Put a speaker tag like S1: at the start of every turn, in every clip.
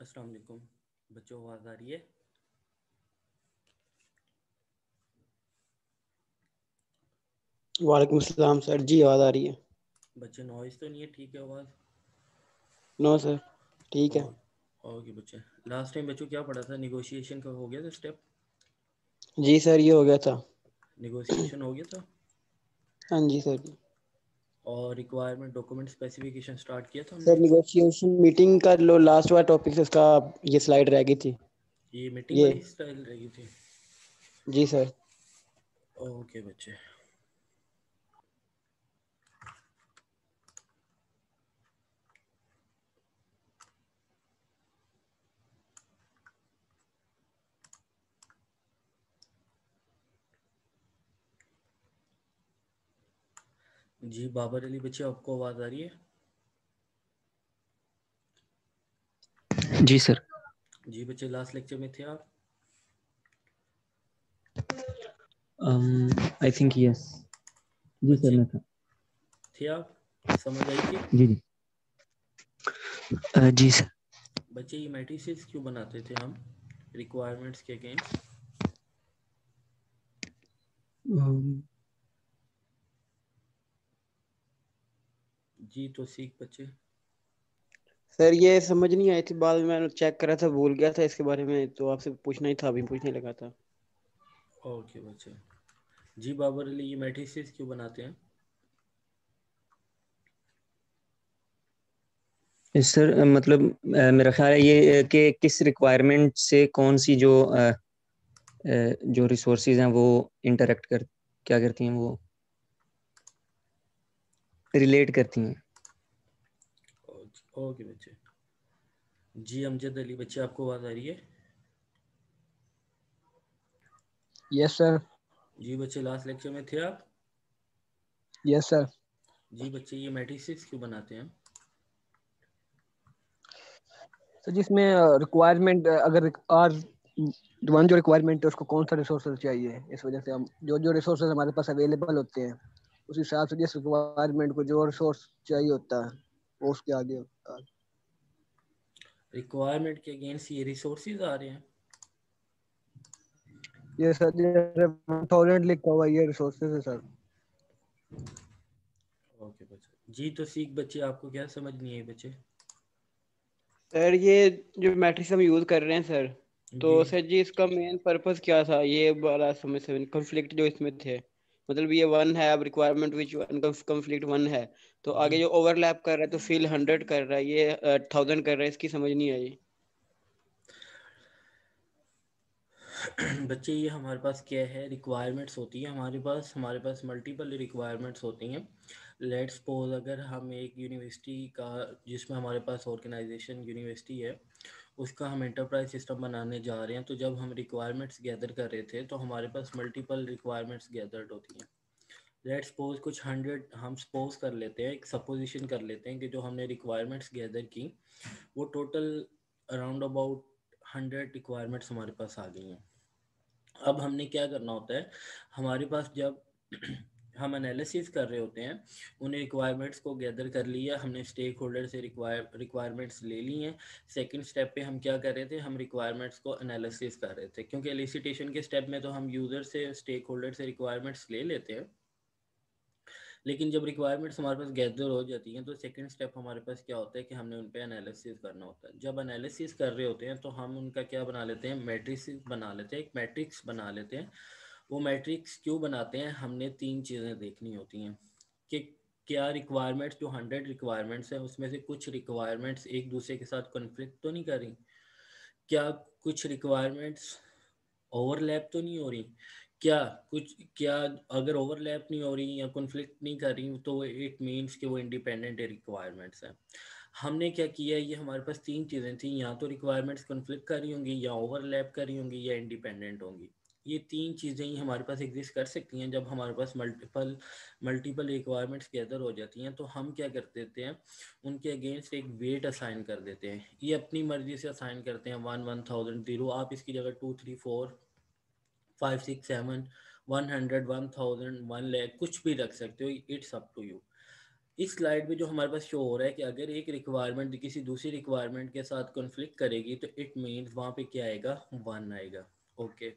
S1: अस्सलाम वालेकुम बच्चों, आवाज़ आ रही है?
S2: वालेकुम सलाम सर जी, आवाज़ आ रही है।
S1: बच्चे नॉइज़ तो नहीं है? ठीक है आवाज़?
S2: नो सर, ठीक
S1: ओ
S2: है।
S1: ओके बच्चे, लास्ट टाइम बच्चों क्या पढ़ा था? निगोशिएशन का हो गया था स्टेप?
S2: जी सर, ये हो गया था।
S1: निगोशिएशन हो गया था।
S2: हाँ जी सर जी।
S1: और रिक्वायरमेंट डॉक्यूमेंट स्पेसिफिकेशन स्टार्ट किया था हमने।
S2: सर निगोशिएशन मीटिंग का लो लास्ट वाला टॉपिक से उसका ये स्लाइड रह गई थी।
S1: ये मीटिंग
S2: ये
S1: वाली स्टाइल रही थी।
S2: जी सर।
S1: ओके बच्चे, जी बाबर अली बच्चे, आपको आवाज़ आ रही है?
S3: जी सर।
S1: जी बच्चे, लास्ट लेक्चर में थे आप?
S3: I think yes. जी सर
S1: बच्चे
S3: मैं था।
S1: थे आप? समझ आई थी?
S3: जी जी। जी सर।
S1: बच्चे ये मैट्रिसेस क्यों बनाते थे हम रिक्वायरमेंट्स के अगेंस्ट? जी तो सीख बच्चे।
S2: सर ये समझ नहीं आई थी, बाद में मैंने चेक करा था, भूल गया था इसके बारे में, तो आपसे पूछना ही था, अभी पूछने लगा था।
S1: ओके बच्चे। जी बाबर अली, ये मैट्रिसेस क्यों बनाते हैं?
S3: सर मतलब मेरा ख्याल है ये कि किस रिक्वायरमेंट से कौन सी जो रिसोर्सेज हैं वो इंटरेक्ट कर क्या करती हैं, वो रिलेट करती हैं।
S1: ओके बच्चे। जी अमजद अली बच्चे, आपको आवाज़ आ रही है?
S2: Yes sir.
S1: जी बच्चे, लास्ट लेक्चर में थे आप?
S2: Yes sir.
S1: जी बच्चे, ये मैट्रिसेस क्यों बनाते हैं?
S4: तो जिसमें रिक्वायरमेंट अगर आर वन जो रिक्वायरमेंट है उसको कौन सा रिसोर्सेज चाहिए, इस वजह से हम जो जो रिसोर्सेज हमारे पास अवेलेबल होते हैं उस हिसाब से जिस रिक्वायरमेंट को जो रिसोर्स चाहिए होता है वो उसके आगे होता है।
S1: रिक्वायरमेंट के अगेंस्ट ये रिसोर्सेज आ रहे हैं।
S4: ये सर 1000 लिखा हुआ ये रिसोर्सेज है सर।
S1: ओके बच्चे। जी तो सीख बच्चे, आपको क्या समझ नहीं आई बच्चे?
S2: सर ये जो मैट्रिक्स हम यूज़ कर रहे हैं सर, तो
S1: जी
S2: सर जी इसका मेन पर्पस क्या था, ये बड़ा समझ से कॉन्फ्लिक्ट जो इसमें थे, मतलब ये वन है, अब requirement which one conflict one है, तो
S1: जी
S2: आगे जो ओवरलैप कर रहा है तो फिल 100 कर रहा है, ये 1000 कर रहा है, इसकी समझ नहीं आई।
S1: बच्चे, ये हमारे पास क्या है, रिक्वायरमेंट्स होती है हमारे पास मल्टीपल रिक्वायरमेंट्स होती हैं। लेट्स सपोज अगर हम एक यूनिवर्सिटी का, जिसमें हमारे पास ऑर्गेनाइजेशन यूनिवर्सिटी है, उसका हम एंटरप्राइज सिस्टम बनाने जा रहे हैं, तो जब हम रिक्वायरमेंट्स गैदर कर रहे थे तो हमारे पास मल्टीपल रिक्वायरमेंट्स गैदर्ड होती हैं। लेट्स सपोज कुछ 100 हम सपोज कर लेते हैं, एक सपोजिशन कर लेते हैं कि जो हमने रिक्वायरमेंट्स गैदर की वो टोटल अराउंड अबाउट 100 रिक्वायरमेंट्स हमारे पास आ गई हैं। अब हमने क्या करना होता है, हमारे पास जब हम एनालिसिस कर रहे होते हैं, उन रिक्वायरमेंट्स को गैदर कर लिया हमने, स्टेक होल्डर से रिक्वायरमेंट्स ले ली हैं। सेकंड स्टेप पे हम क्या कर रहे थे, हम रिक्वायरमेंट्स को एनालिसिस कर रहे थे, क्योंकि एलिसिटेशन के स्टेप में तो हम यूज़र से, स्टेक होल्डर से रिक्वायरमेंट्स ले लेते हैं, लेकिन जब रिक्वायरमेंट्स हमारे पास गैदर हो जाती हैं तो सेकंड स्टेप हमारे पास क्या होता है कि हमने उन पे एनालिसिस करना होता है। जब एनालिसिस कर रहे होते हैं तो हम उनका क्या बना लेते हैं, मैट्रिक्स बना लेते हैं, एक मैट्रिक्स बना लेते हैं। वो मैट्रिक्स क्यों बनाते हैं, हमने तीन चीज़ें देखनी होती हैं कि क्या रिक्वायरमेंट्स, जो 100 रिक्वायरमेंट्स हैं उसमें से कुछ रिक्वायरमेंट्स एक दूसरे के साथ कन्फ्लिक्ट तो नहीं कर रही, क्या कुछ रिक्वायरमेंट्स ओवरलैप तो नहीं हो रही, क्या अगर ओवरलैप नहीं हो रही या कॉन्फ्लिक्ट नहीं कर रही तो इट मीन्स कि वो इंडिपेंडेंट रिक्वायरमेंट्स हैं। हमने क्या किया, ये हमारे पास तीन चीज़ें थी, या तो रिक्वायरमेंट्स कॉन्फ्लिक्ट कर रही होंगी, या ओवरलैप कर रही होंगी, या इंडिपेंडेंट होंगी। ये तीन चीज़ें ही हमारे पास एग्जिस्ट कर सकती हैं जब हमारे पास मल्टीपल रिक्वायरमेंट्स गैदर हो जाती हैं। तो हम क्या कर देते हैं, उनके अगेंस्ट एक वेट असाइन कर देते हैं। ये अपनी मर्ज़ी से असाइन करते हैं, 1 1000 0, आप इसकी जगह 2 3 4 5 6 7 100 1000 1 लाख कुछ भी रख सकते हो, इट्स अप टू यू। इस स्लाइड में जो हमारे पास शो हो रहा है कि अगर एक रिक्वायरमेंट किसी दूसरी रिक्वायरमेंट के साथ कॉन्फ्लिक्ट करेगी तो इट मीन्स वहाँ पे क्या आएगा, 1 आएगा। ओके,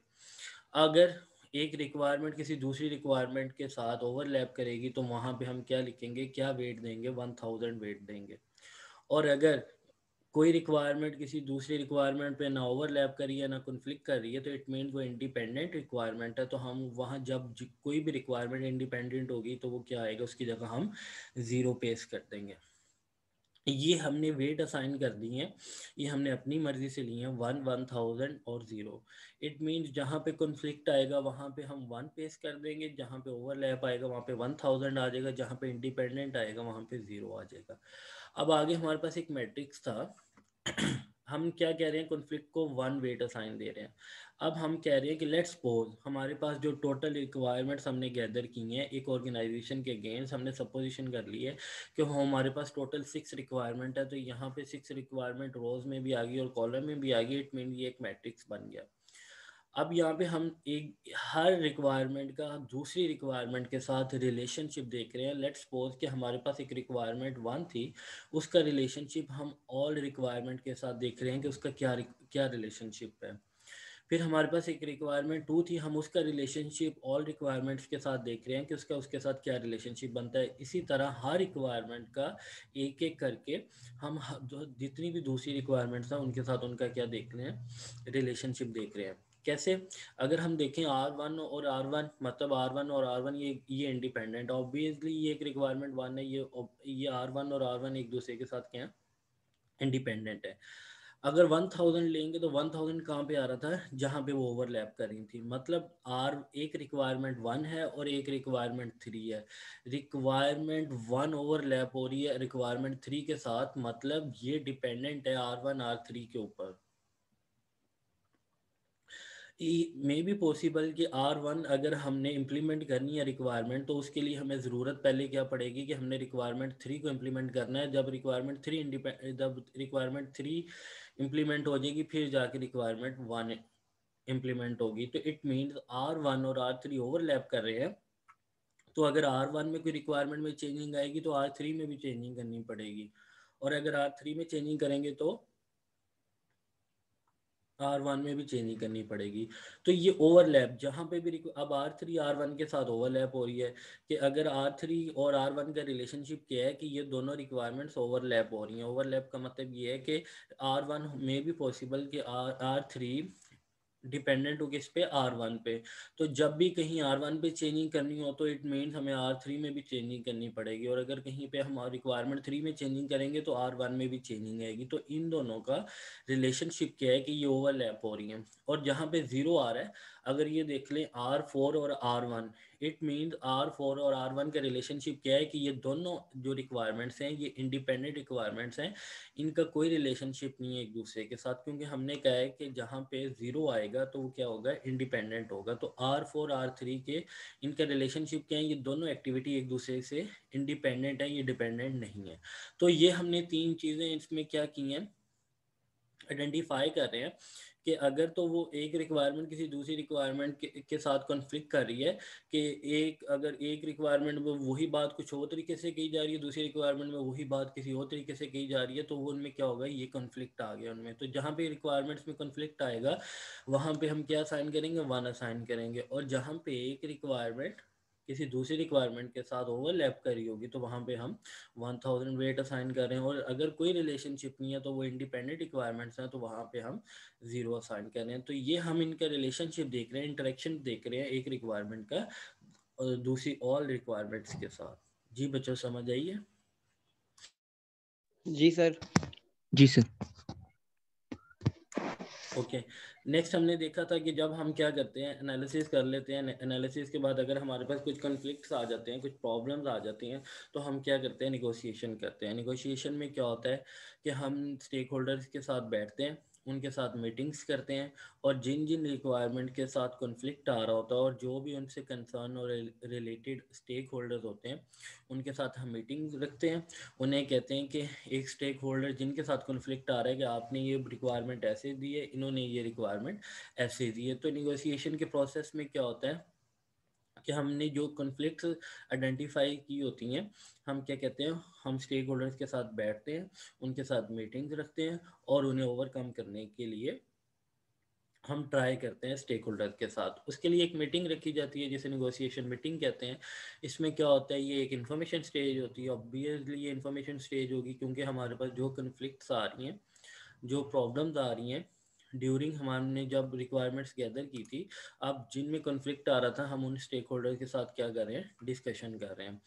S1: अगर एक रिक्वायरमेंट किसी दूसरी रिक्वायरमेंट के साथ ओवरलैप करेगी तो वहाँ पे हम क्या लिखेंगे, क्या वेट देंगे, 1000 वेट देंगे। और अगर कोई रिक्वायरमेंट किसी दूसरी रिक्वायरमेंट पे ना ओवरलैप कर रही है ना कॉन्फ्लिक्ट कर रही है तो इट मीन वो इंडिपेंडेंट रिक्वायरमेंट है। तो हम वहाँ जब कोई भी रिक्वायरमेंट इंडिपेंडेंट होगी तो वो क्या आएगा, उसकी जगह हम 0 पेश कर देंगे। ये हमने वेट असाइन कर दी हैं, ये हमने अपनी मर्जी से ली हैं, 1, 1000 और 0। इट मीन्स जहाँ पे कॉन्फ्लिक्ट आएगा वहाँ पे हम 1 पेश कर देंगे, जहाँ पे ओवरलैप आएगा वहाँ पे 1000 आ जाएगा, जहाँ पे इंडिपेंडेंट आएगा वहाँ पे 0 आ जाएगा। अब आगे हमारे पास एक मैट्रिक्स था हम क्या कह रहे हैं, कॉन्फ्लिक्ट को 1 वेट असाइन दे रहे हैं। अब हम कह रहे हैं कि लेट्स सपोज हमारे पास जो टोटल रिक्वायरमेंट्स हमने गैदर की हैं एक ऑर्गेनाइजेशन के अगेंस्ट, हमने सपोजिशन कर ली है कि हमारे पास टोटल 6 रिक्वायरमेंट है। तो यहाँ पे 6 रिक्वायरमेंट रोज में भी आ गई और कॉलम में भी आ गई, इट मीन ये एक मैट्रिक्स बन गया। अब यहाँ पे हम एक हर रिक्वायरमेंट का दूसरी रिक्वायरमेंट के साथ रिलेशनशिप देख रहे हैं। लेट्स सपोज कि हमारे पास एक रिक्वायरमेंट 1 थी, उसका रिलेशनशिप हम ऑल रिक्वायरमेंट के साथ देख रहे हैं कि उसका क्या रिलेशनशिप है। फिर हमारे पास एक रिक्वायरमेंट 2 थी, हम उसका रिलेशनशिप ऑल रिक्वायरमेंट्स के साथ देख रहे हैं कि उसका उसके साथ क्या रिलेशनशिप बनता है। इसी तरह हर रिक्वायरमेंट का एक एक करके हम जितनी भी दूसरी रिक्वायरमेंट्स हैं उनके साथ उनका क्या देख रहे हैं, रिलेशनशिप देख रहे हैं। कैसे, अगर हम देखें R1 और R1 मतलब R1 और R1 ये इंडिपेंडेंट, ऑब्वियसली ये एक रिक्वायरमेंट 1 है, ये R1 और R1 एक दूसरे के साथ क्या है, इंडिपेंडेंट है। अगर 1000 लेंगे तो 1000 कहाँ पे आ रहा था, जहाँ पे वो ओवरलैप कर रही थी। मतलब एक रिक्वायरमेंट 1 है और एक रिक्वायरमेंट 3 है। रिक्वायरमेंट 1 ओवरलैप हो रही है रिक्वायरमेंट 3 के साथ, मतलब ये डिपेंडेंट है R1 R3 के ऊपर। मे बी पॉसिबल कि R1 अगर हमने इम्प्लीमेंट करनी है रिक्वायरमेंट तो उसके लिए हमें ज़रूरत पहले क्या पड़ेगी कि हमने रिक्वायरमेंट 3 को इम्प्लीमेंट करना है। जब रिक्वायरमेंट 3 इम्प्लीमेंट हो जाएगी फिर जाके रिक्वायरमेंट 1 इम्प्लीमेंट होगी। तो इट मीन्स R1 और R3 ओवरलैप कर रहे हैं। तो अगर R1 में कोई रिक्वायरमेंट में चेंजिंग आएगी तो R3 में भी चेंजिंग करनी पड़ेगी, और अगर R3 में चेंजिंग करेंगे तो R1 में भी चेंजिंग करनी पड़ेगी। तो ये ओवरलैप जहाँ पे भी अब R3 R1 के साथ ओवरलैप हो रही है कि अगर R3 और R1 का रिलेशनशिप क्या है कि ये दोनों रिक्वायरमेंट्स ओवरलैप हो रही हैं। ओवरलैप का मतलब ये है कि R1 में भी पॉसिबल कि R3 डिपेंडेंट हो किस पे, R1 पे। तो जब भी कहीं R1 पे चेंजिंग करनी हो तो इट मीन्स हमें R3 में भी चेंजिंग करनी पड़ेगी, और अगर कहीं पे हम रिक्वायरमेंट 3 में चेंजिंग करेंगे तो R1 में भी चेंजिंग आएगी। तो इन दोनों का रिलेशनशिप क्या है कि ये ओवरलैप हो रही हैं। और जहाँ पे 0 आ रहा है, अगर ये देख लें R4 और R1, इट मीन्स R4 और R1 का रिलेशनशिप क्या है कि ये दोनों जो रिक्वायरमेंट्स हैं ये इंडिपेंडेंट रिक्वायरमेंट्स हैं, इनका कोई रिलेशनशिप नहीं है एक दूसरे के साथ, क्योंकि हमने कहा है कि जहाँ पे 0 आएगा तो वो क्या होगा, इंडिपेंडेंट होगा। तो R4 R3 के इनका रिलेशनशिप क्या है, ये दोनों एक्टिविटी एक दूसरे से इंडिपेंडेंट है, ये डिपेंडेंट नहीं है। तो ये हमने 3 चीज़ें इसमें क्या की हैं, आइडेंटिफाई कर रहे हैं कि अगर तो वो एक रिक्वायरमेंट किसी दूसरी रिक्वायरमेंट के साथ कॉन्फ्लिक्ट कर रही है कि अगर एक रिक्वायरमेंट में वही बात कुछ और तरीके से की जा रही है, दूसरी रिक्वायरमेंट में वही बात किसी और तरीके से की जा रही है, तो वो उनमें क्या होगा, ये कॉन्फ्लिक्ट आ गया उनमें। तो जहाँ पे रिक्वायरमेंट्स में कॉन्फ्लिक्ट आएगा वहाँ पे हम क्या असाइन करेंगे, 1 असाइन करेंगे। और जहाँ पे एक रिक्वायरमेंट किसी दूसरी रिक्वायरमेंट के साथ ओवरलैप करी होगी तो वहाँ पे हम 1000 वेट असाइन कर रहे हैं। और अगर कोई रिलेशनशिप नहीं है तो वो इंडिपेंडेंट रिक्वायरमेंट्स हैं तो वहाँ पे हम 0 असाइन कर रहे हैं। तो ये हम इनका रिलेशनशिप देख रहे हैं, इंटरेक्शन देख रहे हैं एक रिक्वायरमेंट का और दूसरी ऑल रिक्वायरमेंट्स के साथ। जी बच्चों समझ आइए?
S2: जी सर।
S3: जी सर।
S1: ओके, नेक्स्ट हमने देखा था कि जब हम क्या करते हैं, एनालिसिस कर लेते हैं, एनालिसिस के बाद अगर हमारे पास कुछ कॉन्फ्लिक्ट्स आ जाते हैं, कुछ प्रॉब्लम्स आ जाती हैं, तो हम क्या करते हैं, निगोशिएशन करते हैं। निगोशिएशन में क्या होता है कि हम स्टेक होल्डर्स के साथ बैठते हैं, उनके साथ मीटिंग्स करते हैं, और जिन जिन रिक्वायरमेंट के साथ कॉन्फ्लिक्ट आ रहा होता है और जो भी उनसे कंसर्न और रिलेटेड स्टेक होल्डर्स होते हैं उनके साथ हम मीटिंग्स रखते हैं। उन्हें कहते हैं कि एक स्टेक होल्डर जिनके साथ कॉन्फ्लिक्ट आ रहा है कि आपने ये रिक्वायरमेंट ऐसे दी है, इन्होंने ये रिक्वायरमेंट ऐसे दी है। तो निगोशिएशन के प्रोसेस में क्या होता है, कि हमने जो कॉन्फ्लिक्ट आइडेंटिफाई की होती हैं, हम क्या कहते हैं, हम स्टेक होल्डर्स के साथ बैठते हैं, उनके साथ मीटिंग्स रखते हैं और उन्हें ओवरकम करने के लिए हम ट्राई करते हैं स्टेक होल्डर के साथ। उसके लिए एक मीटिंग रखी जाती है जिसे नेगोशिएशन मीटिंग कहते हैं। इसमें क्या होता है, ये एक इन्फॉर्मेशन स्टेज होती है। ऑब्वियसली ये इन्फॉर्मेशन स्टेज होगी क्योंकि हमारे पास जो कन्फ्लिक्ट्स आ रही हैं, जो प्रॉब्लम्स आ रही हैं ड्यूरिंग हमने जब रिक्वायरमेंट्स गैदर की थी, अब जिनमें कॉन्फ्लिक्ट आ रहा था, हम उन स्टेक होल्डर के साथ क्या कर रहे हैं, डिस्कशन कर रहे हैं।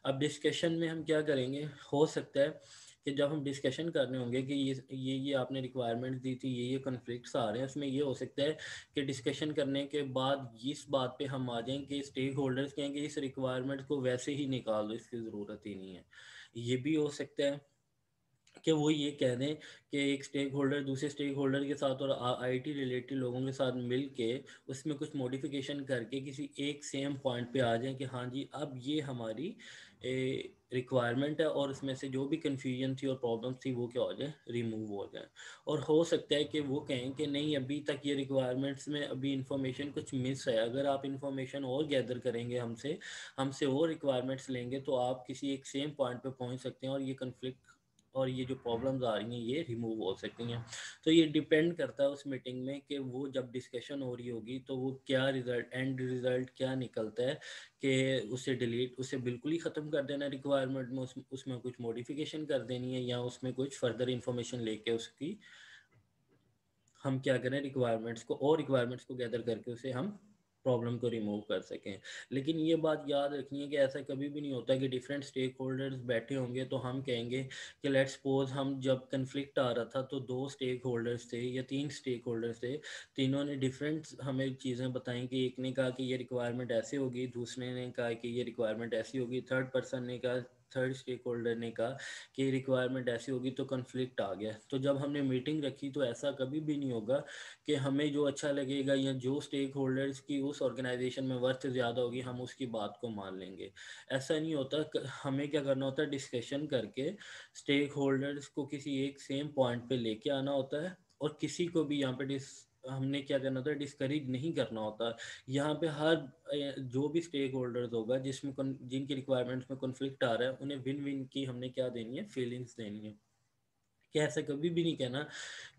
S1: अब डिस्कशन में हम क्या करेंगे, हो सकता है कि जब हम डिस्कशन कर रहे होंगे कि ये आपने रिक्वायरमेंट दी थी, ये कॉन्फ्लिक्ट्स आ रहे हैं, उसमें ये हो सकता है कि डिस्कशन करने के बाद इस बात पे हम आ जाएं कि स्टेक होल्डर्स कहेंगे इस रिक्वायरमेंट को वैसे ही निकाल दो, इसकी ज़रूरत ही नहीं है। ये भी हो सकता है कि वो ये कह दें कि एक स्टेक होल्डर दूसरे स्टेक होल्डर के साथ और आईटी रिलेटेड लोगों के साथ मिल के उसमें कुछ मॉडिफिकेशन करके किसी एक सेम पॉइंट पे आ जाएं कि हाँ जी अब ये हमारी रिक्वायरमेंट है, और उसमें से जो भी कन्फ्यूजन थी और प्रॉब्लम थी वो क्या हो जाए, रिमूव हो जाए। और हो सकता है कि वो कहें कि नहीं अभी तक ये रिक्वायरमेंट्स में अभी इंफॉर्मेशन कुछ मिस है, अगर आप इंफॉर्मेशन और गैदर करेंगे हमसे हमसे और रिक्वायरमेंट्स लेंगे तो आप किसी एक सेम पॉइंट पे पहुंच सकते हैं और ये कन्फ्लिक्ट और ये जो प्रॉब्लम्स आ रही हैं ये रिमूव हो सकती हैं। तो ये डिपेंड करता है उस मीटिंग में कि वो जब डिस्कशन हो रही होगी तो वो क्या रिज़ल्ट, एंड रिज़ल्ट क्या निकलता है कि उसे डिलीट, उसे बिल्कुल ही ख़त्म कर देना रिक्वायरमेंट में, उसमें कुछ मॉडिफिकेशन कर देनी है, या उसमें कुछ फर्दर इंफॉर्मेशन लेके उसकी हम क्या करें, रिक्वायरमेंट्स को गैदर करके उसे हम प्रॉब्लम को रिमूव कर सकें। लेकिन ये बात याद रखनी है कि ऐसा कभी भी नहीं होता कि डिफरेंट स्टेक होल्डर्स बैठे होंगे तो हम कहेंगे कि लेट्स सपोज हम जब कन्फ्लिक्ट आ रहा था तो 2 स्टेक होल्डर्स थे या 3 स्टेक होल्डर्स थे, तीनों ने डिफरेंट हमें चीज़ें बताई कि एक ने कहा कि ये रिक्वायरमेंट ऐसे होगी, दूसरे ने कहा कि ये रिक्वायरमेंट ऐसी होगी, थर्ड स्टेक होल्डर ने कहा कि रिक्वायरमेंट ऐसी होगी, तो कन्फ्लिक्ट आ गया। तो जब हमने मीटिंग रखी तो ऐसा कभी भी नहीं होगा कि हमें जो अच्छा लगेगा या जो स्टेक होल्डर्स की उस ऑर्गेनाइजेशन में वर्थ ज़्यादा होगी हम उसकी बात को मान लेंगे। ऐसा नहीं होता। हमें क्या करना होता है, डिस्कशन करके स्टेक होल्डर्स को किसी एक सेम पॉइंट पे लेके आना होता है, और किसी को भी यहाँ पे हमने क्या करना होता है, डिस्करेज नहीं करना होता। यहाँ पे हर जो भी स्टेक होल्डर्स होगा जिसमें जिनकी रिक्वायरमेंट्स में कॉन्फ्लिक्ट आ रहा है उन्हें विन विन की हमने क्या देनी है, फीलिंग्स देनी है। कि ऐसा कभी भी नहीं कहना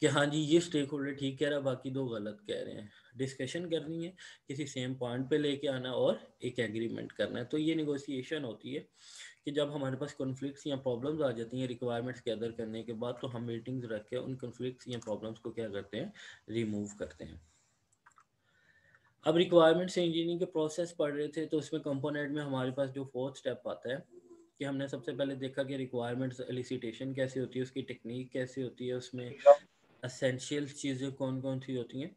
S1: कि हाँ जी ये स्टेक होल्डर ठीक कह रहा है बाकी दो गलत कह रहे हैं। डिस्कशन करनी है, किसी सेम पॉइंट पे लेके आना और एक एग्रीमेंट करना है। तो ये नेगोशिएशन होती है कि जब हमारे पास कॉन्फ्लिक्ट्स या प्रॉब्लम्स आ जाती हैं रिक्वायरमेंट्स गैदर करने के बाद, तो हम मीटिंग्स रख के उन कॉन्फ्लिक्ट्स या प्रॉब्लम्स को क्या करते हैं, रिमूव करते हैं। अब रिक्वायरमेंट्स इंजीनियरिंग के प्रोसेस पढ़ रहे थे तो उसमें कंपोनेंट में हमारे पास जो 4th स्टेप आता है कि हमने सबसे पहले देखा कि रिक्वायरमेंट्स एलिसिटेशन कैसे होती है, उसकी टेक्निक कैसे होती है, उसमें एसेंशियल चीज़ें कौन कौन सी होती हैं,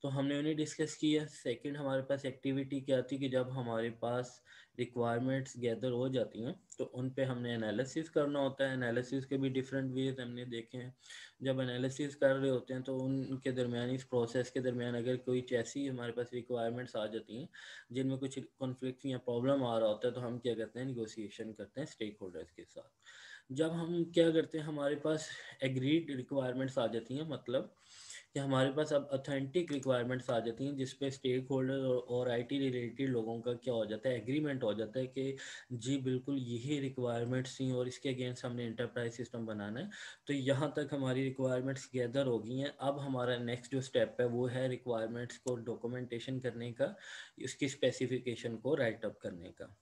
S1: तो हमने उन्हें डिस्कस किया। सेकंड हमारे पास एक्टिविटी क्या थी कि जब हमारे पास रिक्वायरमेंट्स गैदर हो जाती हैं तो उन पे हमने एनालिसिस करना होता है। एनालिसिस के भी डिफरेंट वेज हमने देखे हैं। जब एनालिसिस कर रहे होते हैं तो उनके दरमियान, इस प्रोसेस के दरमियान अगर कोई ऐसी हमारे पास रिक्वायरमेंट्स आ जाती हैं जिनमें कुछ कॉन्फ्लिक्ट या प्रॉब्लम आ रहा होता है तो हम क्या करते हैं, निगोशिएशन करते हैं स्टेक होल्डर्स के साथ। जब हम क्या करते हैं, हमारे पास एग्रीड रिक्वायरमेंट्स आ जाती हैं, मतलब कि हमारे पास अब ऑथेंटिक रिक्वायरमेंट्स आ जाती हैं जिस पे स्टेक होल्डर और आईटी रिलेटेड लोगों का क्या हो जाता है, एग्रीमेंट हो जाता है कि जी बिल्कुल यही रिक्वायरमेंट्स थी और इसके अगेंस्ट हमने इंटरप्राइज सिस्टम बनाना है। तो यहाँ तक हमारी रिक्वायरमेंट्स गैदर हो गई हैं। अब हमारा नेक्स्ट जो स्टेप है वो है रिक्वायरमेंट्स को डॉक्यूमेंटेशन करने का, इसकी स्पेसिफिकेशन को राइट अप करने का।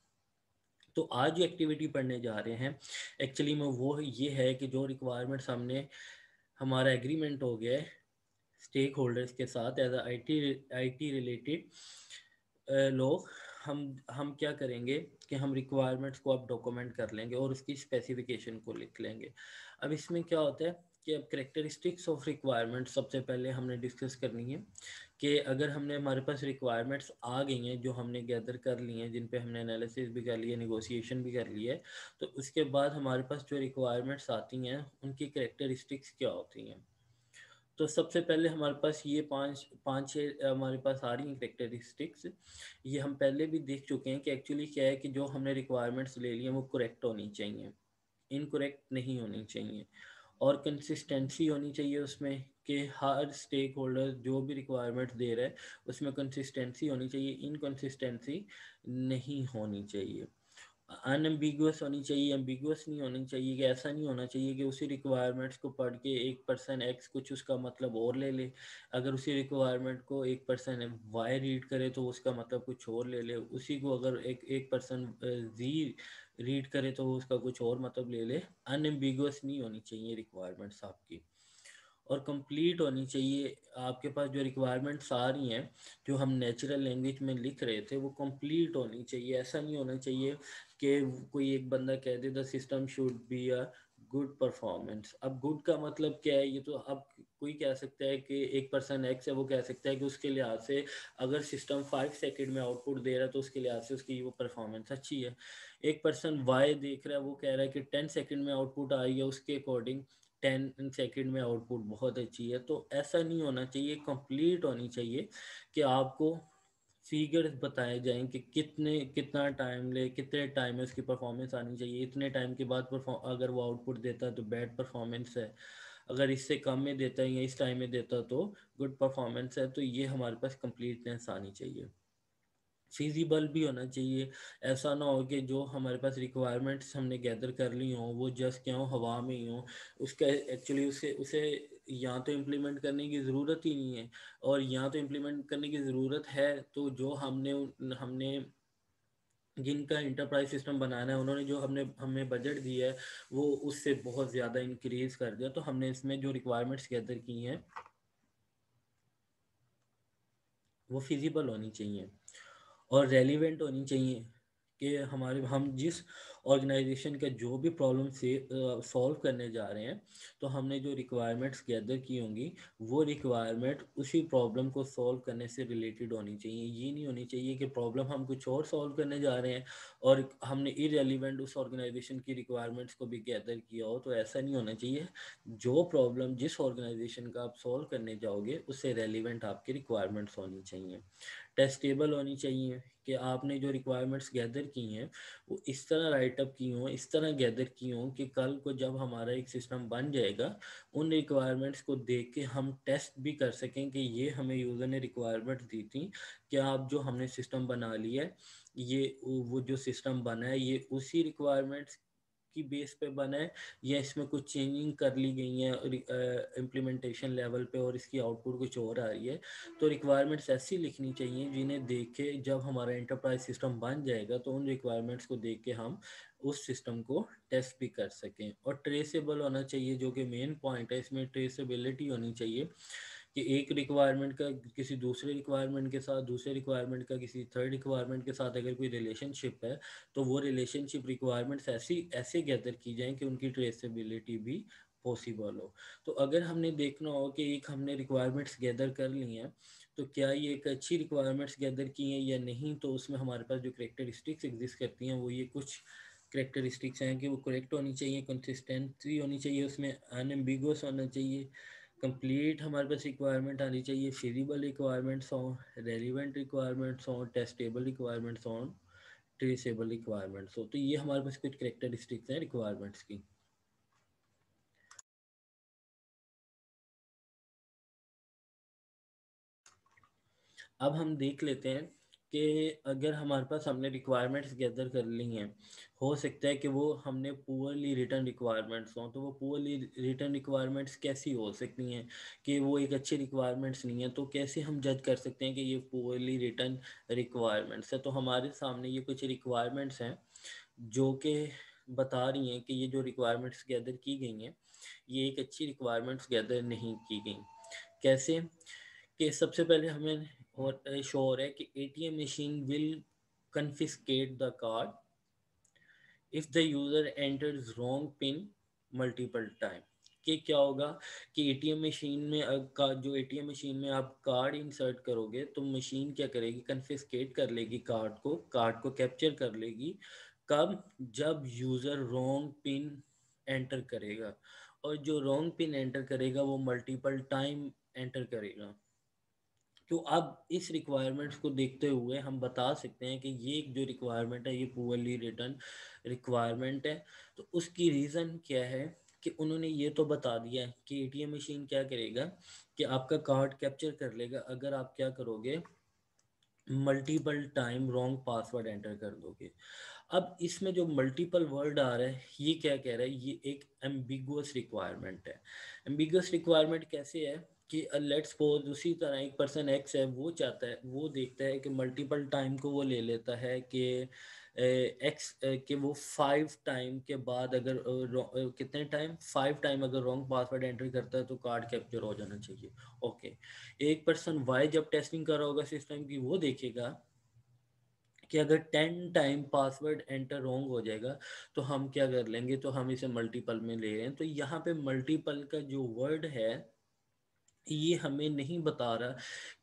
S1: तो आज जो एक्टिविटी पढ़ने जा रहे हैं एक्चुअली में वो ये है कि जो रिक्वायरमेंट्स हमने, हमारा एग्रीमेंट हो गया है स्टेक होल्डर्स के साथ एज आईटी रिलेटेड लोग, हम क्या करेंगे कि हम रिक्वायरमेंट्स को अब डॉक्यूमेंट कर लेंगे और उसकी स्पेसिफिकेशन को लिख लेंगे। अब इसमें क्या होता है कि अब करेक्टरिस्टिक्स ऑफ रिक्वायरमेंट सबसे पहले हमने डिस्कस करनी है कि अगर हमने, हमारे पास रिक्वायरमेंट्स आ गई हैं जो हमने गैदर कर ली हैं, जिन पे हमने एनालिसिस भी कर लिया, नेगोशिएशन भी कर लिया है, तो उसके बाद हमारे पास जो रिक्वायरमेंट्स आती हैं उनकी करेक्टरिस्टिक्स क्या होती हैं। तो सबसे पहले हमारे पास ये पाँच छः हमारे पास आ रही हैं करेक्टरिस्टिक्स। ये हम पहले भी देख चुके हैं कि एक्चुअली क्या है कि जो हमने रिक्वायरमेंट्स ले लिए वो करेक्ट होनी चाहिए, इनकरेक्ट नहीं होनी चाहिए, और कंसिस्टेंसी होनी चाहिए उसमें, कि हर स्टेक होल्डर जो भी रिक्वायरमेंट दे रहा है उसमें कंसिस्टेंसी होनी चाहिए, इनकंसिस्टेंसी नहीं होनी चाहिए, अनएम्बिगुअस होनी चाहिए, एम्बिगुअस नहीं होनी चाहिए। कि ऐसा नहीं होना चाहिए कि उसी रिक्वायरमेंट्स को पढ़ के एक पर्सन एक्स कुछ उसका मतलब और ले ले, अगर उसी रिक्वायरमेंट को एक पर्सन वाई रीड करे तो उसका मतलब कुछ और ले ले, उसी को अगर एक पर्सन जी रीड करे तो उसका कुछ और मतलब ले ले। अनएम्बिगुअस नहीं होनी चाहिए रिक्वायरमेंट्स आपकी, और कंप्लीट होनी चाहिए। आपके पास जो रिक्वायरमेंट्स आ रही हैं जो हम नेचुरल लैंग्वेज में लिख रहे थे वो कंप्लीट होनी चाहिए। ऐसा नहीं होना चाहिए कि कोई एक बंदा कह दे the system should be a good performance. अब गुड का मतलब क्या है, ये तो अब कोई कह सकता है कि एक पर्सन एक्स है वो कह सकता है कि उसके लिहाज से अगर सिस्टम 5 सेकंड में आउटपुट दे रहा है तो उसके लिहाज से उसकी वो परफॉर्मेंस अच्छी है। एक पर्सन वाई देख रहा है वो कह रहा है कि 10 सेकंड में आउटपुट आई है, उसके अकॉर्डिंग 10 सेकंड में आउटपुट बहुत अच्छी है। तो ऐसा नहीं होना चाहिए, कंप्लीट होनी चाहिए कि आपको फिगर्स बताए जाएं कि कितना टाइम ले, कितने टाइम में उसकी परफॉर्मेंस आनी चाहिए, इतने टाइम के बाद अगर वो आउटपुट देता है तो बैड परफॉर्मेंस है, अगर इससे कम में देता है या इस टाइम में देता है तो गुड परफॉर्मेंस है। तो ये हमारे पास कंप्लीटनेस आनी चाहिए, फिजिबल भी होना चाहिए। ऐसा ना हो कि जो हमारे पास रिक्वायरमेंट्स हमने गैदर कर ली हों वो जस्ट क्या हो हवा में ही हो, उसका एक्चुअली उसे उसे या तो इम्प्लीमेंट करने की ज़रूरत ही नहीं है, और या तो इम्प्लीमेंट करने की ज़रूरत है तो जो हमने हमने जिनका इंटरप्राइज सिस्टम बनाना है उन्होंने जो हमने हमें बजट दिया है वो उससे बहुत ज़्यादा इंक्रीज़ कर दिया। तो हमने इसमें जो रिक्वायरमेंट्स गैदर की हैं वो फिजिबल होनी चाहिए और रेलिवेंट होनी चाहिए कि हमारे हम जिस ऑर्गेनाइजेशन का जो भी प्रॉब्लम से सॉल्व करने जा रहे हैं तो हमने जो रिक्वायरमेंट्स गैदर की होंगी वो रिक्वायरमेंट उसी प्रॉब्लम को सॉल्व करने से रिलेटेड होनी चाहिए। ये नहीं होनी चाहिए कि प्रॉब्लम हम कुछ और सॉल्व करने जा रहे हैं और हमने इरेलीवेंट उस ऑर्गेनाइजेशन की रिक्वायरमेंट्स को भी गैदर किया हो। तो ऐसा नहीं होना चाहिए, जो प्रॉब्लम जिस ऑर्गेनाइजेशन का आप सॉल्व करने जाओगे उससे रेलिवेंट आपकी रिक्वायरमेंट्स होनी चाहिए, टेस्टेबल होनी चाहिए कि आपने जो रिक्वायरमेंट्स गैदर की हैं वो इस तरह राइटअप की हों, इस तरह गैदर की हों कि कल को जब हमारा एक सिस्टम बन जाएगा उन रिक्वायरमेंट्स को देख के हम टेस्ट भी कर सकें कि ये हमें यूज़र ने रिक्वायरमेंट्स दी थी, क्या आप जो हमने सिस्टम बना लिया है ये वो जो सिस्टम बना है ये उसी रिक्वायरमेंट्स की बेस पे बना है या इसमें कुछ चेंजिंग कर ली गई है इम्प्लीमेंटेशन लेवल पे और इसकी आउटपुट कुछ और आ रही है। तो रिक्वायरमेंट्स ऐसी लिखनी चाहिए जिन्हें देख के जब हमारा एंटरप्राइज सिस्टम बन जाएगा तो उन रिक्वायरमेंट्स को देख के हम उस सिस्टम को टेस्ट भी कर सकें। और ट्रेसेबल होना चाहिए, जो कि मेन पॉइंट है इसमें, ट्रेसेबिलिटी होनी चाहिए कि एक रिक्वायरमेंट का किसी दूसरे रिक्वायरमेंट के साथ, दूसरे रिक्वायरमेंट का किसी थर्ड रिक्वायरमेंट के साथ अगर कोई रिलेशनशिप है तो वो रिलेशनशिप रिक्वायरमेंट्स ऐसी ऐसे गैदर की जाएं कि उनकी ट्रेसेबिलिटी भी पॉसिबल हो। तो अगर हमने देखना हो कि एक हमने रिक्वायरमेंट्स गैदर कर ली हैं तो क्या ये एक अच्छी रिक्वायरमेंट्स गैदर की हैं या नहीं, तो उसमें हमारे पास जो करेक्टरिस्टिक्स एग्जिस्ट करती हैं वो ये कुछ करेक्टरिस्टिक्स हैं कि वो करेक्ट होनी चाहिए, कंसिस्टेंसी होनी चाहिए, उसमें अनएम्बिगुअस होना चाहिए, कंप्लीट हमारे पास रिक्वायरमेंट आनी चाहिए, फिजिबल रिक्वायरमेंट्स हों, रेलिवेंट रिक्वायरमेंट्स हों, टेस्टेबल रिक्वायरमेंट्स हों, ट्रेसेबल रिक्वायरमेंट्स हो। तो ये हमारे पास कुछ करेक्टरिस्टिक्स हैं रिक्वायरमेंट्स की। अब हम देख लेते हैं कि अगर हमारे पास हमने रिक्वायरमेंट्स गैदर कर ली हैं, हो सकता है कि वो हमने पुअरली रिटर्न रिक्वायरमेंट्स हों। तो वो पुअरली रिटर्न रिक्वायरमेंट्स कैसी हो सकती हैं कि वो एक अच्छी रिक्वायरमेंट्स नहीं है, तो कैसे हम जज कर सकते हैं कि ये पुअरली रिटर्न रिक्वायरमेंट्स है। तो हमारे सामने ये कुछ रिक्वायरमेंट्स हैं जो कि बता रही हैं कि ये जो रिक्वायरमेंट्स गैदर की गई हैं ये एक अच्छी रिक्वायरमेंट्स गैदर नहीं की गई। कैसे कि सबसे पहले हमें और शो हो रहा है कि ATM machine will confiscate the card if the user enters wrong pin multiple time। कि क्या होगा कि एटीएम मशीन में का जो एटीएम मशीन में आप कार्ड इंसर्ट करोगे तो मशीन क्या करेगी, कन्फिस्केट कर लेगी कार्ड को कैप्चर कर लेगी। कब? जब यूज़र रॉन्ग पिन एंटर करेगा, और जो रॉन्ग पिन एंटर करेगा वो मल्टीपल टाइम एंटर करेगा। तो अब इस रिक्वायरमेंट्स को देखते हुए हम बता सकते हैं कि ये जो रिक्वायरमेंट है ये पुअरली रिटर्न रिक्वायरमेंट है। तो उसकी रीज़न क्या है? कि उन्होंने ये तो बता दिया है कि एटीएम मशीन क्या करेगा कि आपका कार्ड कैप्चर कर लेगा अगर आप क्या करोगे, multiple time wrong password enter कर दोगे। अब इसमें जो मल्टीपल वर्ड आ रहा है ये क्या कह रहा है, ये एक एम्बिगुअस रिक्वायरमेंट है। एम्बिगुअस रिक्वायरमेंट कैसे है कि लेट्स सपोज उसी तरह एक पर्सन एक्स है, वो चाहता है, वो देखता है कि मल्टीपल टाइम को वो ले लेता है कि एक्स कि वो 5 टाइम के बाद अगर कितने टाइम 5 टाइम अगर रॉन्ग पासवर्ड एंटर करता है तो कार्ड कैप्चर हो जाना चाहिए। ओके, एक पर्सन वाई जब टेस्टिंग कर रहा होगा सिस्टम की, वो देखेगा कि अगर 10 टाइम पासवर्ड एंटर रॉन्ग हो जाएगा तो हम क्या कर लेंगे, तो हम इसे मल्टीपल में ले रहे हैं। तो यहाँ पे मल्टीपल का जो वर्ड है ये हमें नहीं बता रहा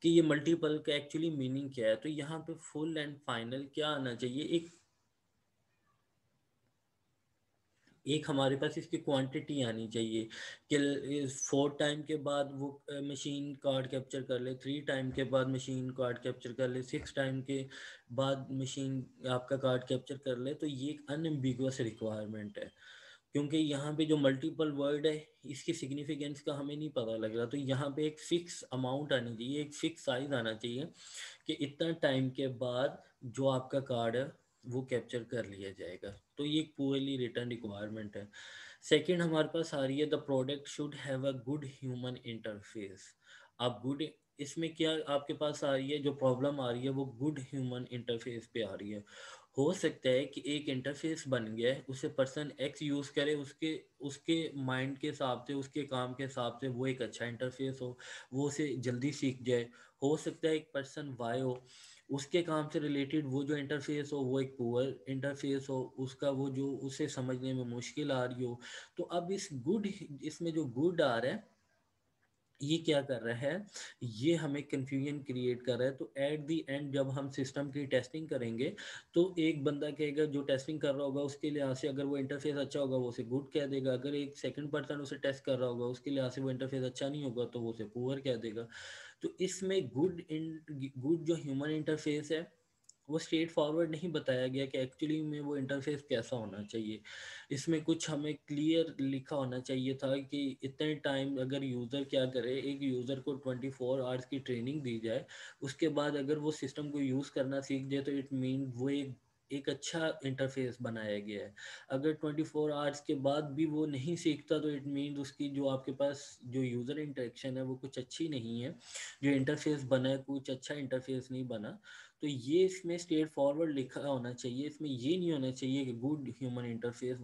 S1: कि ये मल्टीपल का एक्चुअली मीनिंग क्या है। तो यहाँ पे फुल एंड फाइनल क्या आना चाहिए, एक हमारे पास इसकी क्वांटिटी आनी चाहिए कि 4 टाइम के बाद वो मशीन कार्ड कैप्चर कर ले, 3 टाइम के बाद मशीन कार्ड कैप्चर कर ले, 6 टाइम के बाद मशीन आपका कार्ड कैप्चर कर ले। तो ये एक अनएम्बिगुअस रिक्वायरमेंट है, क्योंकि यहाँ पे जो मल्टीपल वर्ड है इसकी सिग्निफिकेंस का हमें नहीं पता लग रहा। तो यहाँ पे एक फिक्स अमाउंट आनी चाहिए, एक फिक्स साइज आना चाहिए कि इतना टाइम के बाद जो आपका कार्ड है वो कैप्चर कर लिया जाएगा। तो ये एक पुअरली रिटर्न रिक्वायरमेंट है। सेकंड हमारे पास आ रही है, the product should have a good human interface. आप गुड, इसमें क्या आपके पास आ रही है, जो प्रॉब्लम आ रही है वो गुड ह्यूमन इंटरफेस पे आ रही है। हो सकता है कि एक इंटरफेस बन गया है, उसे पर्सन एक्स यूज़ करे, उसके उसके माइंड के हिसाब से, उसके काम के हिसाब से वो एक अच्छा इंटरफेस हो, वो उसे जल्दी सीख जाए। हो सकता है एक पर्सन वाई हो, उसके काम से रिलेटेड वो जो इंटरफेस हो वो एक पुअर इंटरफेस हो, उसका वो जो उसे समझने में मुश्किल आ रही हो। तो अब इस गुड, इसमें जो गुड आ रहा है ये क्या कर रहा है, ये हमें कंफ्यूजन क्रिएट कर रहा है। तो एट द एंड जब हम सिस्टम की टेस्टिंग करेंगे तो एक बंदा कहेगा, जो टेस्टिंग कर रहा होगा उसके लिहाज से अगर वो इंटरफेस अच्छा होगा वो उसे गुड कह देगा, अगर एक सेकंड पर्सन उसे टेस्ट कर रहा होगा उसके लिहाज से वो इंटरफेस अच्छा नहीं होगा तो वो उसे पुअर कह देगा। तो इसमें गुड जो ह्यूमन इंटरफेस है वो स्ट्रेट फॉरवर्ड नहीं बताया गया कि एक्चुअली में वो इंटरफेस कैसा होना चाहिए। इसमें कुछ हमें क्लियर लिखा होना चाहिए था कि इतने टाइम अगर यूज़र क्या करे, एक यूज़र को 24 आवर्स की ट्रेनिंग दी जाए, उसके बाद अगर वो सिस्टम को यूज़ करना सीख जाए तो इट मीन वो एक अच्छा इंटरफेस बनाया गया है। अगर 24 आवर्स के बाद भी वो नहीं सीखता तो इट मीन उसकी जो आपके पास जो यूज़र इंटरेक्शन है वो कुछ अच्छी नहीं है, जो इंटरफेस बना है कुछ अच्छा इंटरफेस नहीं बना। तो ये इसमें स्ट्रेट फॉरवर्ड लिखा होना चाहिए, इसमें ये नहीं होना चाहिए कि गुड ह्यूमन इंटरफेस।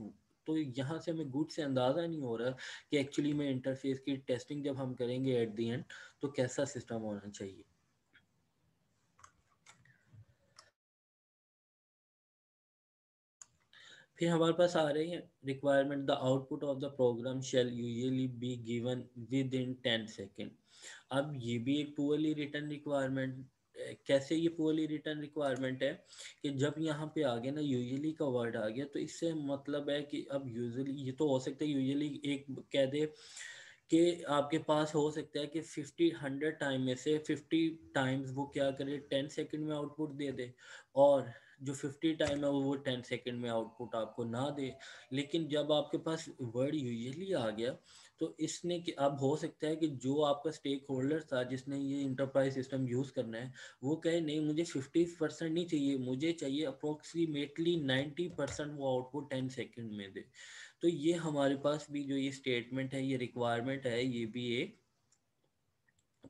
S1: तो यहाँ से हमें गुड से अंदाज़ा नहीं हो रहा कि एक्चुअली में इंटरफेस की टेस्टिंग जब हम करेंगे एट दी एंड तो कैसा सिस्टम होना चाहिए। फिर हमारे पास आ रही है requirement, the output of the program shall usually be given within 10 सेकेंड। अब ये भी एक पुअरली रिटर्न रिक्वायरमेंट। कैसे ये पुअरली रिटर्न रिक्वायरमेंट है कि जब यहाँ पे आ गया ना यूजुअली का वर्ड आ गया तो इससे मतलब है कि अब यूजुअली ये तो हो सकता है यूजुअली एक कह दे कि आपके पास हो सकता है कि 50-100 टाइम में से 50 टाइम्स वो क्या करे 10 सेकंड में आउटपुट दे दे, और जो 50 टाइम है वो 10 सेकंड में आउटपुट आपको ना दे। लेकिन जब आपके पास वर्ड यूजुअली आ गया तो इसने कि अब हो सकता है कि जो आपका स्टेक होल्डर था जिसने ये इंटरप्राइज सिस्टम यूज़ करना है वो कहे नहीं मुझे 50% नहीं चाहिए, मुझे चाहिए अप्रोक्सीमेटली 90% वो आउटपुट 10 सेकंड में दे। तो ये हमारे पास भी जो ये स्टेटमेंट है, ये रिक्वायरमेंट है, ये भी एक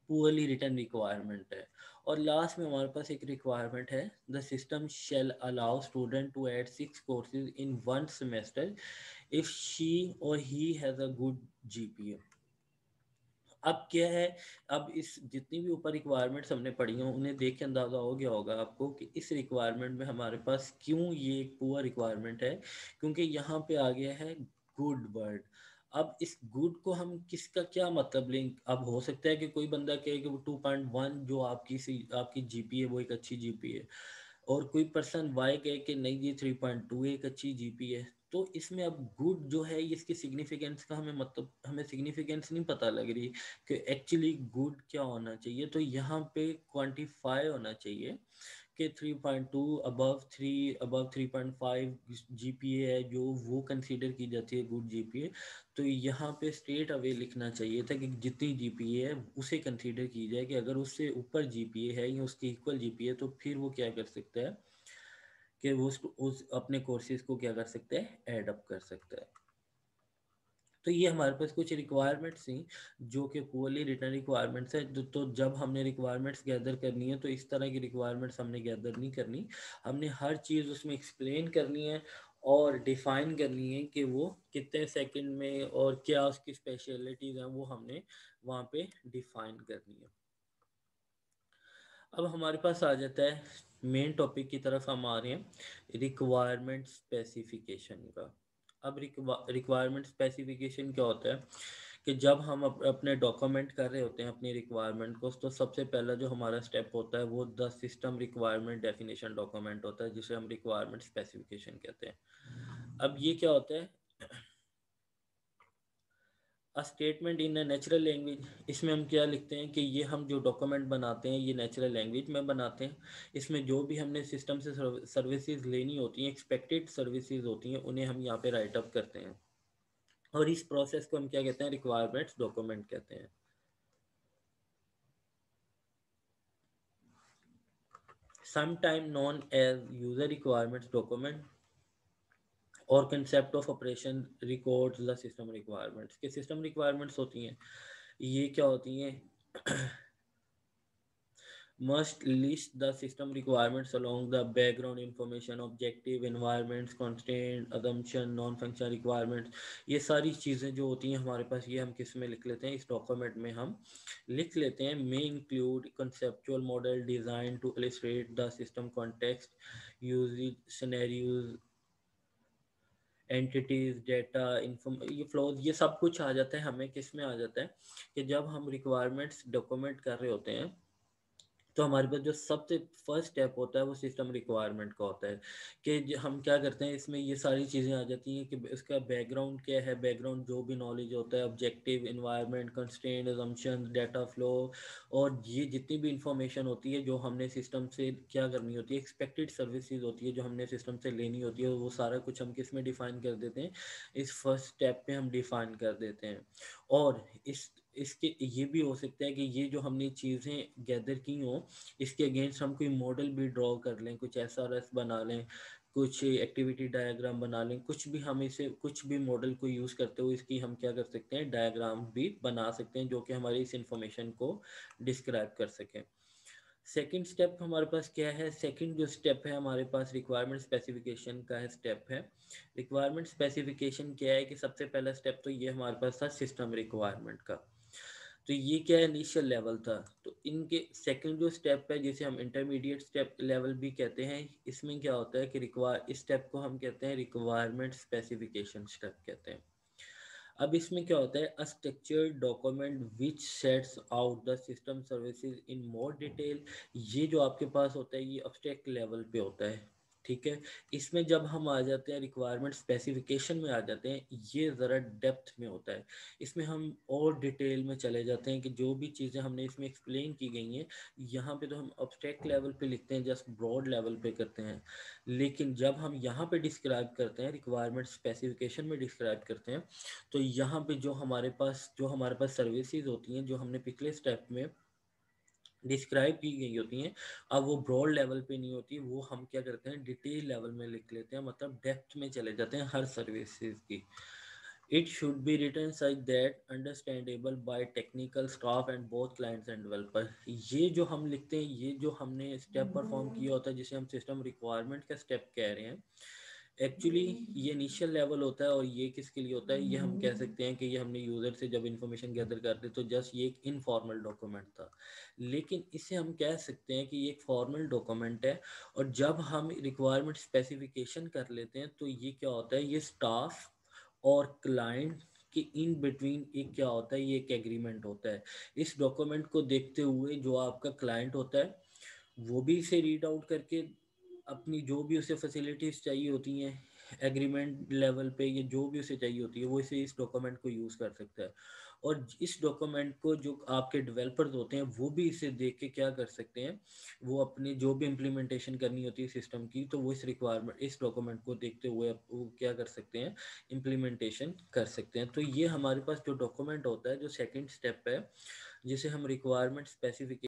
S1: पुअरली रिटर्न रिक्वायरमेंट है। और लास्ट में हमारे पास एक रिक्वायरमेंट है, the system shall allow student to add 6 courses in 1 semester if she or he has a good GPA. अब क्या है, अब इस जितनी भी ऊपर रिक्वायरमेंट्स हमने पढ़ी हैं उन्हें देख के अंदाज़ा हो गया होगा आपको कि इस रिक्वायरमेंट में हमारे पास क्यों ये एक पुअर रिक्वायरमेंट है, क्योंकि यहाँ पे आ गया है गुड वर्ड। अब इस गुड को हम किसका क्या मतलब लें, अब हो सकता है कि कोई बंदा कहे कि वो 2.1 जो आपकी जीपी है वो एक अच्छी जीपी है, और कोई पर्सन वाई कहे कि नहीं ये 3.2 एक अच्छी जीपी है। तो इसमें अब गुड जो है इसकी सिग्निफिकेंस का हमें मतलब हमें सिग्निफिकेंस नहीं पता लग रही कि एक्चुअली गुड क्या होना चाहिए। तो यहाँ पे क्वांटिफाई होना चाहिए कि 3.2 अबव 3.5 जीपीए है जो वो कंसीडर की जाती है गुड जीपीए। तो यहाँ पे स्ट्रेट अवे लिखना चाहिए था कि जितनी जीपीए है उसे कंसीडर की जाए, कि अगर उससे ऊपर जीपीए है या उसकी इक्वल जीपीए तो फिर वो क्या कर सकता है कि वो उस अपने कोर्सेज को क्या कर सकता है, ऐड अप कर सकता है। तो ये हमारे पास कुछ रिक्वायरमेंट्स थी जो कि पुअरली रिटर्न रिक्वायरमेंट्स है। तो जब हमने रिक्वायरमेंट्स गैदर करनी है तो इस तरह की रिक्वायरमेंट्स हमने गैदर नहीं करनी, हमने हर चीज़ उसमें एक्सप्लेन करनी है और डिफाइन करनी है कि वो कितने सेकंड में और क्या उसकी स्पेशलिटीज़ हैं वो हमने वहाँ पे डिफाइन करनी है। अब हमारे पास आ जाता है मेन टॉपिक की तरफ हम आ रहे हैं, रिक्वायरमेंट स्पेसिफिकेशन का। अब रिक्वायरमेंट स्पेसिफिकेशन क्या होता है कि जब हम अपने डॉक्यूमेंट कर रहे होते हैं अपनी रिक्वायरमेंट को, तो सबसे पहला जो हमारा स्टेप होता है वो the system requirement definition document होता है, जिसे हम रिक्वायरमेंट स्पेसिफिकेशन कहते हैं। अब ये क्या होता है, a statement in a natural language. इसमें हम क्या लिखते हैं कि ये हम जो डॉक्यूमेंट बनाते हैं ये नेचुरल लैंग्वेज में बनाते हैं। इसमें जो भी हमने सिस्टम से सर्विसेज लेनी होती हैं, एक्सपेक्टेड सर्विसेज होती हैं, उन्हें हम यहाँ पे राइट अप करते हैं और इस प्रोसेस को हम क्या कहते हैं, रिक्वायरमेंट्स डॉक्यूमेंट कहते हैं। Sometime known as user requirements document और concept of operation records the system requirements. के सिस्टम रिक्वायरमेंट्स होती हैं, ये क्या होती हैं, must list the system requirements along the background information, objective, environments, constraint, assumption, non-function requirements। ये सारी चीज़ें जो होती हैं हमारे पास, ये हम किस में लिख लेते हैं, इस डॉक्यूमेंट में हम लिख लेते हैं। may include conceptual model design to illustrate the system context, usage scenarios, entities, data, ये फ्लोज, ये सब कुछ आ जाता है। हमें किस में आ जाता है कि जब हम रिक्वायरमेंट्स डॉक्यूमेंट कर रहे होते हैं तो हमारे पास जो सबसे फर्स्ट स्टेप होता है वो सिस्टम रिक्वायरमेंट का होता है कि हम क्या करते हैं, इसमें ये सारी चीज़ें आ जाती हैं कि इसका बैकग्राउंड क्या है, बैकग्राउंड जो भी नॉलेज होता है, objective, environment, constraint, assumptions, data flow, और ये जितनी भी इंफॉर्मेशन होती है जो हमने सिस्टम से क्या करनी होती है, एक्सपेक्टेड सर्विसेज होती है जो हमने सिस्टम से लेनी होती है, वो सारा कुछ हम किस में डिफाइन कर देते हैं, इस फर्स्ट स्टेप पे हम डिफाइन कर देते हैं। और इसके ये भी हो सकता है कि ये जो हमने चीज़ें गैदर की हों इसके अगेंस्ट हम कोई मॉडल भी ड्रॉ कर लें, कुछ SRS बना लें, कुछ एक्टिविटी डायग्राम बना लें, कुछ भी हम इसे कुछ भी मॉडल को यूज़ करते हुए इसकी हम क्या कर सकते हैं, डायग्राम भी बना सकते हैं जो कि हमारी इस इंफॉर्मेशन को डिस्क्राइब कर सकें। सेकंड स्टेप हमारे पास क्या है, सेकंड जो स्टेप है हमारे पास रिक्वायरमेंट स्पेसिफिकेशन का है स्टेप है। रिक्वायरमेंट स्पेसिफिकेशन क्या है कि सबसे पहला स्टेप तो ये हमारे पास था सिस्टम रिक्वायरमेंट का, तो ये क्या है, इनिशियल लेवल था। तो इनके सेकंड जो स्टेप है जिसे हम इंटरमीडिएट स्टेप लेवल भी कहते हैं, इसमें क्या होता है कि इस स्टेप को हम कहते हैं रिक्वायरमेंट स्पेसिफिकेशन स्टेप कहते हैं। अब इसमें क्या होता है, a structured document which sets out the system services in more detail. ये जो आपके पास होता है ये अब्स्ट्रैक्ट लेवल पे होता है, ठीक है। इसमें जब हम आ जाते हैं रिक्वायरमेंट स्पेसिफिकेशन में आ जाते हैं, ये ज़रा डेप्थ में होता है। इसमें हम और डिटेल में चले जाते हैं कि जो भी चीज़ें हमने इसमें एक्सप्लेन की गई हैं, यहाँ पे तो हम अब्स्ट्रैक्ट लेवल पे लिखते हैं, जस्ट ब्रॉड लेवल पे करते हैं। लेकिन जब हम यहाँ पे डिस्क्राइब करते हैं, रिक्वायरमेंट स्पेसिफिकेशन में डिस्क्राइब करते हैं, तो यहाँ पे जो हमारे पास सर्विसेज होती हैं जो हमने पिछले स्टेप में डिस्क्राइब की गई होती हैं, अब वो ब्रॉड लेवल पे नहीं होती, वो हम क्या करते हैं डिटेल लेवल में लिख लेते हैं, मतलब डेप्थ में चले जाते हैं हर सर्विसेज की। It should be written such that understandable by technical staff and both clients and developer. ये जो हम लिखते हैं, ये जो हमने स्टेप परफॉर्म किया होता है जिसे हम सिस्टम रिक्वायरमेंट का स्टेप कह रहे हैं, एक्चुअली ये इनिशियल लेवल होता है। और ये किसके लिए होता है, ये हम कह सकते हैं कि ये हमने यूज़र से जब इन्फॉर्मेशन गैदर करते तो जस्ट ये एक इनफॉर्मल डॉक्यूमेंट था, लेकिन इसे हम कह सकते हैं कि ये एक फॉर्मल डॉक्यूमेंट है। और जब हम रिक्वायरमेंट स्पेसिफिकेशन कर लेते हैं तो ये क्या होता है, ये स्टाफ और क्लाइंट कि इन बिटवीन एक क्या होता है, ये एक एग्रीमेंट होता है। इस डॉक्यूमेंट को देखते हुए जो आपका क्लाइंट होता है वो भी इसे रीड आउट करके अपनी जो भी उसे फैसिलिटीज़ चाहिए होती हैं, एग्रीमेंट लेवल पे ये जो भी उसे चाहिए होती है वो इसे इस डॉक्यूमेंट को यूज़ कर सकता है। और इस डॉक्यूमेंट को जो आपके डेवलपर्स होते हैं वो भी इसे देख के क्या कर सकते हैं, वो अपनी जो भी इम्प्लीमेंटेशन करनी होती है सिस्टम की, तो वो इस रिक्वायरमेंट इस डॉक्यूमेंट को देखते हुए वो क्या कर सकते हैं, इम्प्लीमेंटेशन कर सकते हैं। तो ये हमारे पास जो डॉक्यूमेंट होता है, जो सेकंड स्टेप है जिसे हम रिक्वायरमेंट स्पेसिफिकेशन